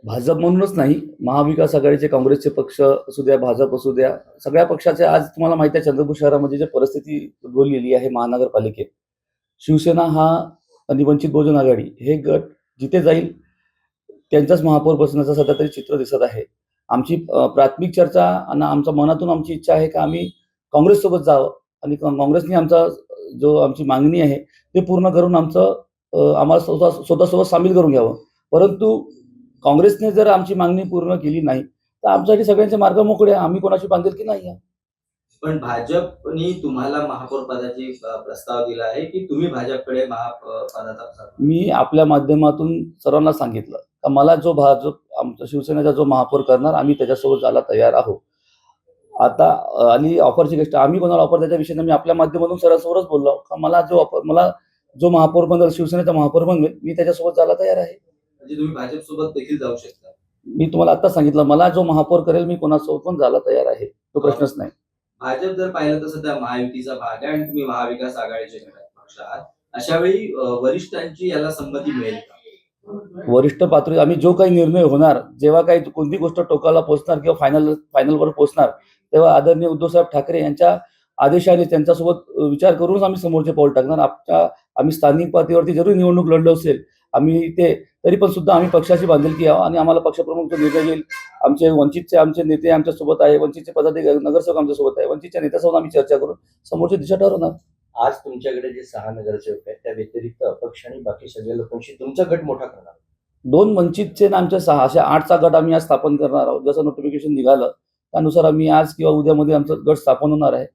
भाजप म्हणूनच नाही, महाविकास आघाडीचे काँग्रेसचे पक्ष असू द्या, भाजप असू द्या, सगळ्या पक्षाचे आज तुम्हाला माहिती आहे चंद्रपूर शहरामध्ये जी परिस्थिती उद्भवलेली आहे महानगरपालिकेत. शिवसेना हा आणि वंचित बहुजन आघाडी हे गट जिथे जाईल त्यांचाच महापौर बसण्याचं सध्या तरी चित्र दिसत आहे. आमची प्राथमिक चर्चा आणि आमच्या मनातून आमची इच्छा आहे की आम्ही काँग्रेससोबत जावं आणि काँग्रेसने आमची मागणी आहे ते पूर्ण करून आम्हाला स्वतःसोबत सामील करून घ्यावं. परंतु काँग्रेसने जर आमची मागणी पूर्ण केली नाही तर आमच्यासाठी सगळ्यांचे मार्ग मोकळे आहे. आम्ही कोणाची बांधिलकी नाही आहे. पण भाजपनी तुम्हाला महापौर पदाची प्रस्ताव दिला आहे की तुम्ही भाजपकडे पदाचा मी आपल्या माध्यमातून सर्वांना सांगितलं का मला जो भाजप आमचा शिवसेनेचा जो महापौर करणार आम्ही त्याच्यासोबत जायला तयार आहोत. आता आणि ऑफरची गोष्ट आम्ही कोणाला ऑफर त्याच्या विषयी मी आपल्या माध्यमातून सर्वांसमोरच बोललो का मला जो महापौर बनल शिवसेनेचा महापौर बनवेल मी त्याच्यासोबत जायला तयार आहे. म्हणजे तुम्ही भाजपसोबत देखील जाऊ शकता. मी तुम्हाला आता सांगितलं मला जो महापौर करेल मी कोणासोबत पण जायला तयार आहे. तो प्रश्नच नाही. भाजप जर पाहिलं तर सध्या महायुतीचा भाग आहे आणि तुम्ही महाविकास आघाडीचे घटक पक्ष आहात. अशा वेळी वरिष्ठांची याला संमती मिळेल का? वरिष्ठ पातळी आम्ही जो काही निर्णय होणार जेव्हा काही कोणती गोष्ट टोकाला पोहोचणार किंवा फायनलवर पोहोचणार तेव्हा आदरणीय उद्धवसाहेब ठाकरे यांच्या आदेशाने त्यांच्यासोबत विचार करूनच आम्ही समोरचे पाऊल टाकणार. आम्ही स्थानिक पातळीवरती जरूर निवडणूक लढलो असेल आम्ही ते तरी पण सुद्धा आम्ही पक्षाची बांधिलकी आहोत आणि आम्हाला पक्षप्रमुख निर्णय घेईल. आमचे नेते आमच्यासोबत आहे, वंचितचे पदाधिकारी नगरसेवक आमच्यासोबत आहे, वंचितच्या नेत्यासोबत आम्ही चर्चा करून समोरची दिशा ठरवणार. आज तुमच्याकडे जे 6 नगरसेवक आहेत त्या व्यतिरिक्त अपक्ष आणि बाकी सगळ्या लोकांशी तुमचा गट मोठा करणार. 2 वंचितचे आणि आमच्या 6 अशा 8चा गट आम्ही आज स्थापन करणार आहोत. जसं नोटिफिकेशन निघालं त्यानुसार आम्ही आज किंवा उद्यामध्ये आमचा गट स्थापन होणार आहे.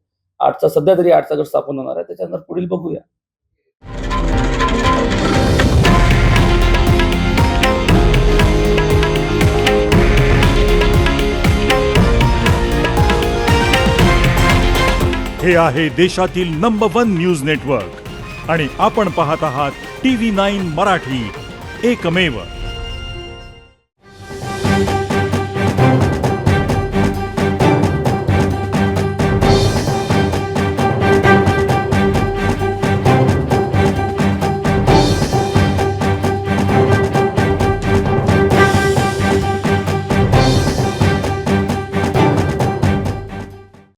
सध्या तरी 8चा गट स्थापन होणार आहे. त्याच्यानंतर पुढील बघूया. हे आहे देशातील नंबर 1 न्यूज नेटवर्क आणि आपण पाहत आहात TV9 मराठी, एकमेव.